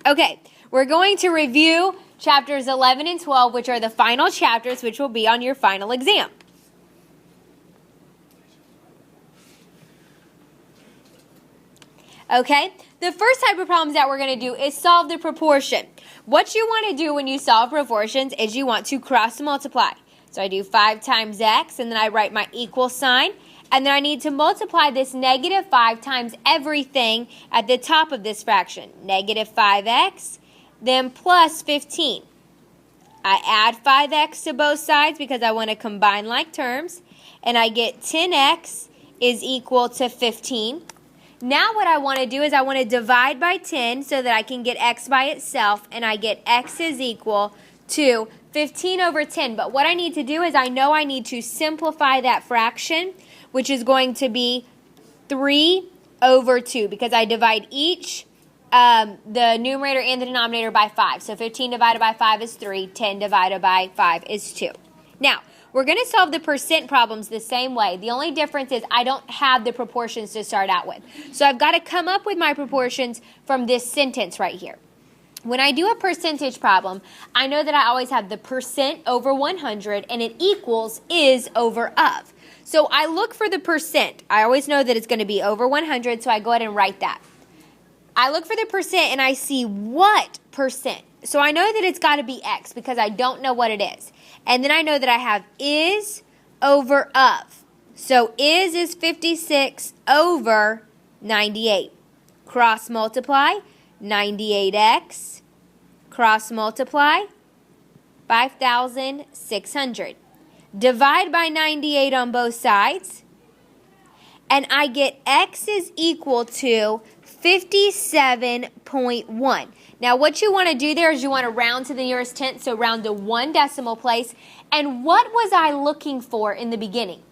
Okay, we're going to review chapters 11 and 12, which are the final chapters, which will be on your final exam. Okay, the first type of problems that we're going to do is solve the proportion. What you want to do when you solve proportions is you want to cross multiply. So I do 5 times x, and then I write my equal sign, and then I need to multiply this negative 5 times everything at the top of this fraction. Negative 5x, then plus 15. I add 5x to both sides because I want to combine like terms, and I get 10x is equal to 15. Now what I want to do is I want to divide by 10 so that I can get x by itself, and I get x is equal to 15 over 10. But what I need to do is I know I need to simplify that fraction, which is going to be 3 over 2, because I divide each, the numerator and the denominator by 5. So 15 divided by 5 is 3, 10 divided by 5 is 2. Now, we're going to solve the percent problems the same way. The only difference is I don't have the proportions to start out with. So I've got to come up with my proportions from this sentence right here. When I do a percentage problem, I know that I always have the percent over 100, and it equals is over of. So I look for the percent. I always know that it's going to be over 100, so I go ahead and write that. I look for the percent, and I see what percent. So I know that it's got to be x because I don't know what it is. And then I know that I have is over of. So is 56 over 98. Cross multiply, 98x. Cross multiply, 5,600. Divide by 98 on both sides. And I get x is equal to 57.1. Now, what you want to do there is you want to round to the nearest tenth, so round to 1 decimal place. And what was I looking for in the beginning?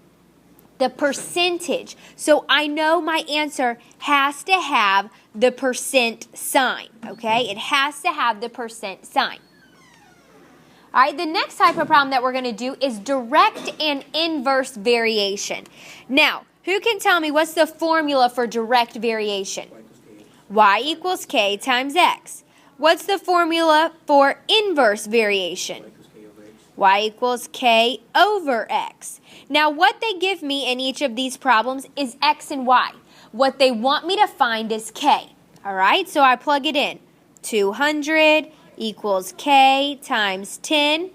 The percentage. So I know my answer has to have the percent sign, okay? It has to have the percent sign. All right, the next type of problem that we're going to do is direct and inverse variation. Now, who can tell me what's the formula for direct variation? Y equals k times x. What's the formula for inverse variation? Y equals k over x. Now, what they give me in each of these problems is x and y. What they want me to find is k. All right, so I plug it in. 200 equals k times 10.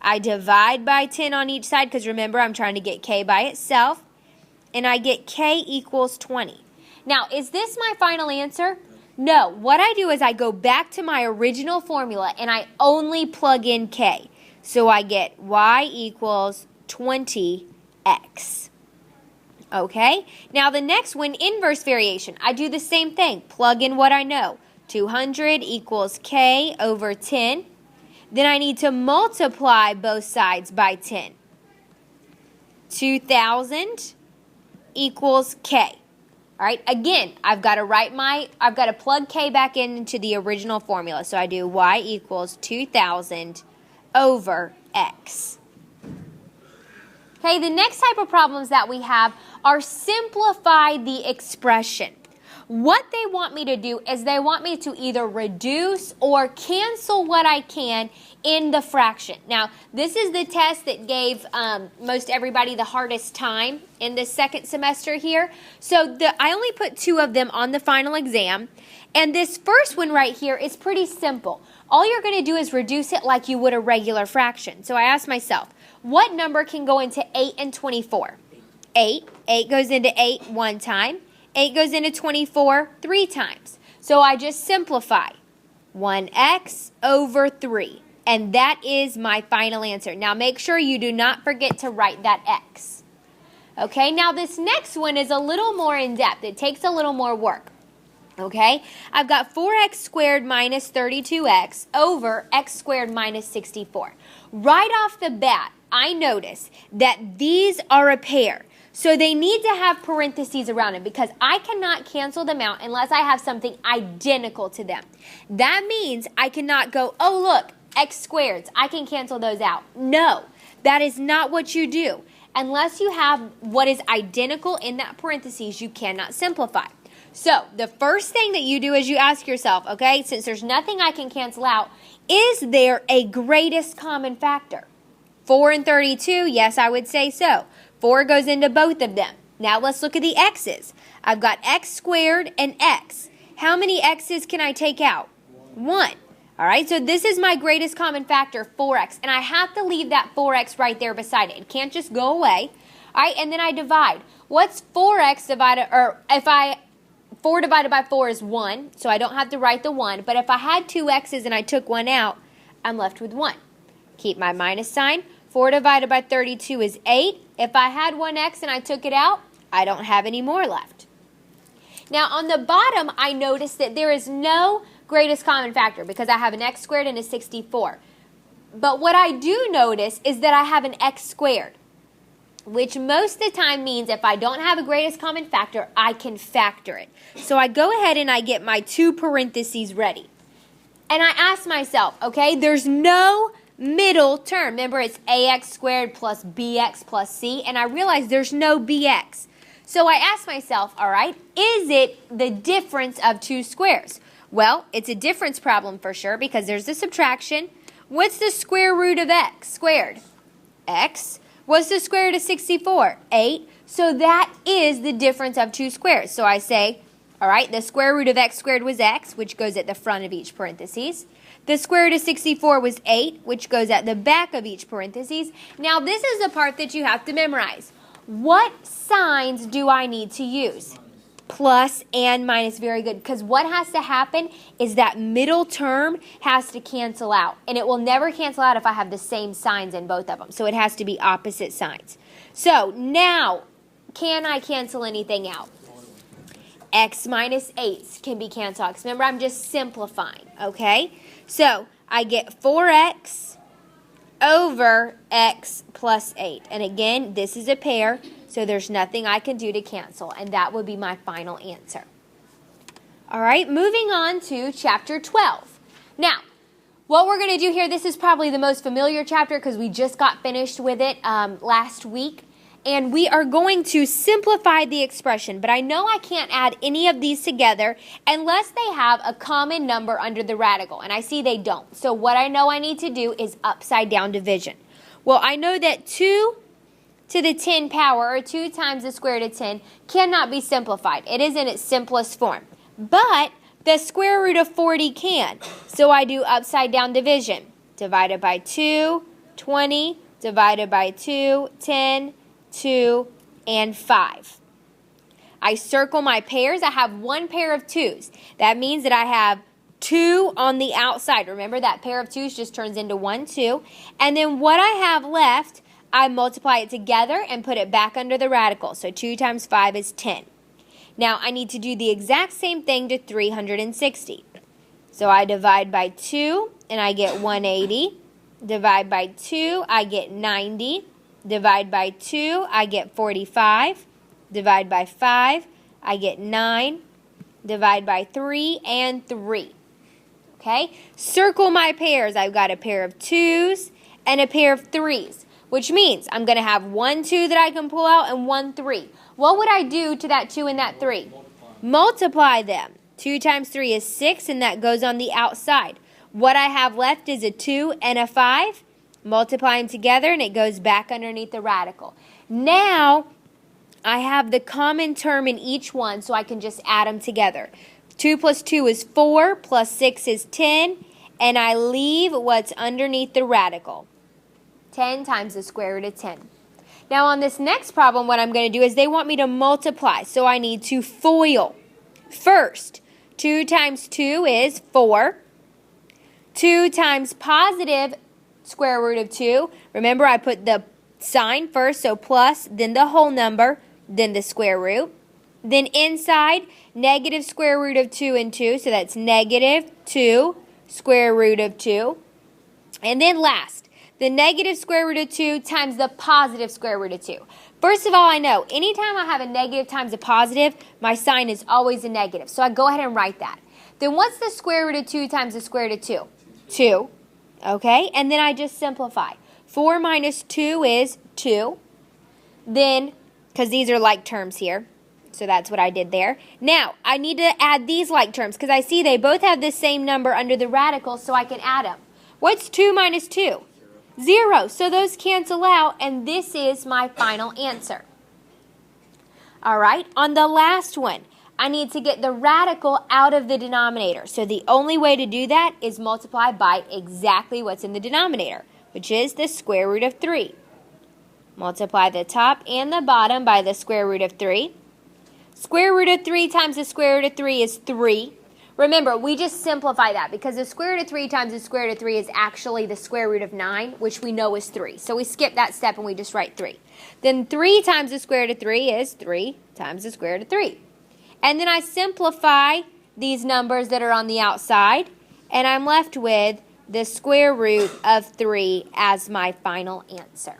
I divide by 10 on each side because remember, I'm trying to get k by itself. And I get k equals 20. Now, is this my final answer? No. What I do is I go back to my original formula and I only plug in k. So I get y equals 20x. Okay? Now the next one, inverse variation. I do the same thing. Plug in what I know. 200 equals k over 10. Then I need to multiply both sides by 10. 2,000 equals k. All right, again, I've got to plug k back into the original formula. So I do y equals 2,000 over x. Okay, the next type of problems that we have are simplify the expression. What they want me to do is they want me to either reduce or cancel what I can in the fraction. Now, this is the test that gave most everybody the hardest time in this second semester here. So I only put 2 of them on the final exam. And this first one right here is pretty simple. All you're going to do is reduce it like you would a regular fraction. So I asked myself, what number can go into 8 and 24? 8. 8 goes into 8 one time. 8 goes into 24 3 times. So I just simplify. 1x over 3. And that is my final answer. Now make sure you do not forget to write that x. Okay, now this next one is a little more in depth. It takes a little more work. Okay, I've got 4x squared minus 32x over x squared minus 64. Right off the bat, I notice that these are a pair. So they need to have parentheses around it because I cannot cancel them out unless I have something identical to them. That means I cannot go, oh look, x squareds, I can cancel those out. No, that is not what you do. Unless you have what is identical in that parentheses, you cannot simplify. So the first thing that you do is you ask yourself, okay, since there's nothing I can cancel out, is there a greatest common factor? 4 and 32, yes, I would say so. 4 goes into both of them. Now let's look at the x's. I've got x squared and x. How many x's can I take out? 1. All right, so this is my greatest common factor, 4x. And I have to leave that 4x right there beside it. It can't just go away. All right, and then I divide. What's 4x divided, or 4 divided by 4 is 1, so I don't have to write the 1. But if I had 2 x's and I took 1 out, I'm left with 1. Keep my minus sign. 4 divided by 32 is 8. If I had 1x and I took it out, I don't have any more left. Now on the bottom, I noticed that there is no greatest common factor because I have an x squared and a 64. But what I do notice is that I have an x squared, which most of the time means if I don't have a greatest common factor, I can factor it. So I go ahead and I get my 2 parentheses ready. And I ask myself, okay, there's no middle term. Remember, it's ax squared plus bx plus c, and I realize there's no bx. So I ask myself, all right, is it the difference of 2 squares? Well, it's a difference problem for sure because there's the subtraction. What's the square root of x squared? X. What's the square root of 64? 8. So that is the difference of 2 squares. So I say, all right, the square root of x squared was x, which goes at the front of each parentheses. The square root of 64 was 8, which goes at the back of each parentheses. Now, this is the part that you have to memorize. What signs do I need to use? Plus and minus, very good. Because what has to happen is that middle term has to cancel out. And it will never cancel out if I have the same signs in both of them. So it has to be opposite signs. So now, can I cancel anything out? X minus 8 can be canceled out. Remember, I'm just simplifying, okay? So I get 4x over x plus 8. And again, this is a pair, so there's nothing I can do to cancel. And that would be my final answer. All right, moving on to chapter 12. Now, what we're going to do here, this is probably the most familiar chapter because we just got finished with it last week. And we are going to simplify the expression, but I know I can't add any of these together unless they have a common number under the radical, and I see they don't. So what I know I need to do is upside down division. Well, I know that 2 to the 10 power, or 2 times the square root of 10, cannot be simplified. It is in its simplest form. But the square root of 40 can. So I do upside down division. Divided by 2, 20, divided by 2, 10, 2, and 5. I circle my pairs. I have 1 pair of 2's. That means that I have 2 on the outside. Remember, that pair of 2's just turns into 1, 2. And then what I have left, I multiply it together and put it back under the radical. So 2 times 5 is 10. Now, I need to do the exact same thing to 360. So I divide by 2, and I get 180. Divide by 2, I get 90. Divide by 2, I get 45. Divide by 5, I get 9. Divide by 3, and 3. Okay? Circle my pairs. I've got a pair of 2's and a pair of 3's, which means I'm going to have 1 2 that I can pull out and 1 3. What would I do to that 2 and that 3? Multiply them. 2 times 3 is 6, and that goes on the outside. What I have left is a 2 and a 5. Multiply them together, and it goes back underneath the radical. Now, I have the common term in each one, so I can just add them together. 2 plus 2 is 4, plus 6 is 10, and I leave what's underneath the radical. 10 times the square root of 10. Now, on this next problem, what I'm going to do is they want me to multiply, so I need to FOIL. First, 2 times 2 is 4. 2 times positive square root of 2. Remember, I put the sign first, so plus, then the whole number, then the square root. Then inside, negative square root of 2 and 2, so that's negative 2 square root of 2. And then last, the negative square root of 2 times the positive square root of 2. First of all, I know anytime I have a negative times a positive, my sign is always a negative. So I go ahead and write that. Then what's the square root of 2 times the square root of 2? 2. Okay, and then I just simplify. 4 minus 2 is 2. Then, because these are like terms here, So that's what I did there. Now, I need to add these like terms because I see they both have the same number under the radical, so I can add them. What's 2 minus 2? 0. So those cancel out, and this is my final answer. All right, on the last one, I need to get the radical out of the denominator. So the only way to do that is multiply by exactly what's in the denominator, which is the square root of 3. Multiply the top and the bottom by the square root of 3. Square root of 3 times the square root of 3 is 3. Remember, we just simplify that because the square root of 3 times the square root of 3 is actually the square root of 9, which we know is 3. So we skip that step and we just write 3. Then 3 times the square root of 3 is 3 times the square root of 3. And then I simplify these numbers that are on the outside, and I'm left with the square root of 3 as my final answer.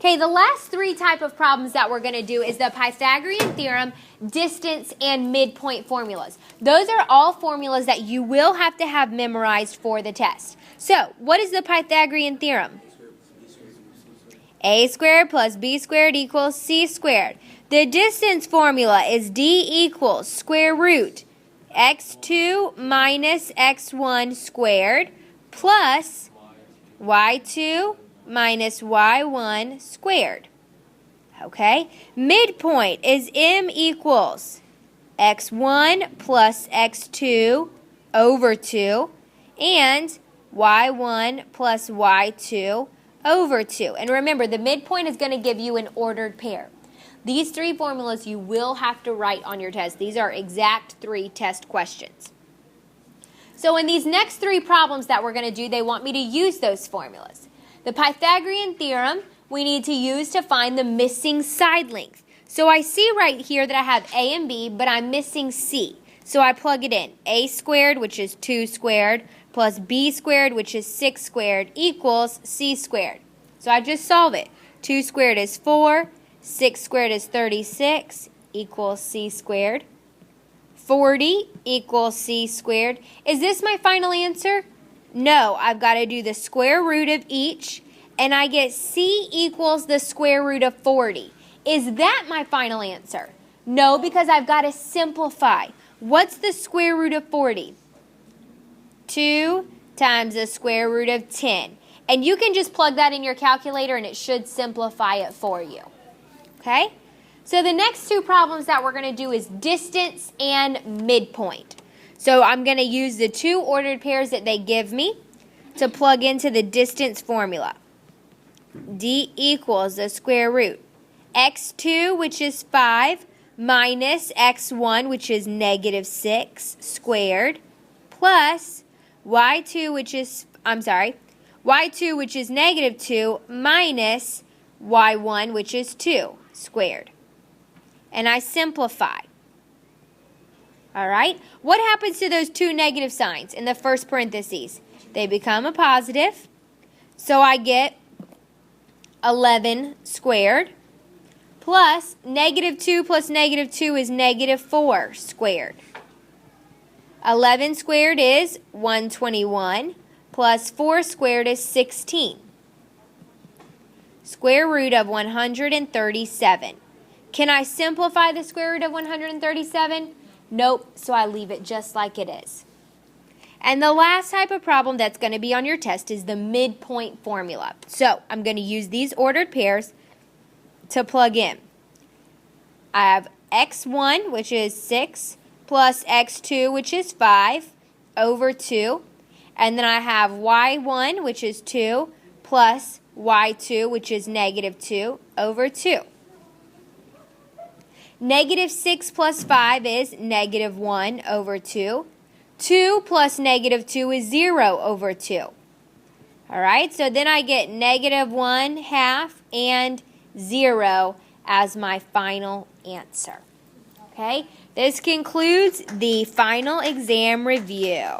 Okay, the last three type of problems that we're going to do is the Pythagorean theorem, distance, and midpoint formulas. Those are all formulas that you will have to have memorized for the test. So, what is the Pythagorean theorem? A squared plus B squared equals C squared. The distance formula is D equals square root x2 minus x1 squared plus y2 minus y1 squared. Okay? Midpoint is M equals x1 plus x2 over 2 and y1 plus y2 over 2. And remember, the midpoint is going to give you an ordered pair. These three formulas you will have to write on your test. These are exact 3 test questions. So in these next 3 problems that we're going to do, they want me to use those formulas. The Pythagorean theorem we need to use to find the missing side length. So I see right here that I have A and B, but I'm missing C. So I plug it in. A squared, which is 2 squared, plus B squared, which is 6 squared, equals C squared. So I just solve it. 2 squared is 4. 6 squared is 36, equals C squared. 40 equals C squared. Is this my final answer? No, I've got to do the square root of each, and I get C equals the square root of 40. Is that my final answer? No, because I've got to simplify. What's the square root of 40? 2 times the square root of 10. And you can just plug that in your calculator, and it should simplify it for you. Okay? So the next 2 problems that we're going to do is distance and midpoint. So I'm going to use the 2 ordered pairs that they give me to plug into the distance formula. D equals the square root. x2, which is 5, minus x1, which is negative 6 squared, plus y2, which is, y2, which is negative 2, minus y1, which is 2 squared. And I simplify. All right? What happens to those 2 negative signs in the first parentheses? They become a positive. So I get 11 squared plus negative 2 plus negative 2 is negative 4 squared. 11 squared is 121 plus 4 squared is 16. Square root of 137. Can I simplify the square root of 137? Nope, so I leave it just like it is. And the last type of problem that's going to be on your test is the midpoint formula. So I'm going to use these ordered pairs to plug in. I have x1, which is 6, plus x2, which is 5, over 2. And then I have y1, which is 2, plus y2, which is negative 2, over 2. Negative 6 plus 5 is negative 1 over 2. 2 plus negative 2 is 0 over 2. All right, so then I get negative 1 half and 0 as my final answer. Okay, this concludes the final exam review.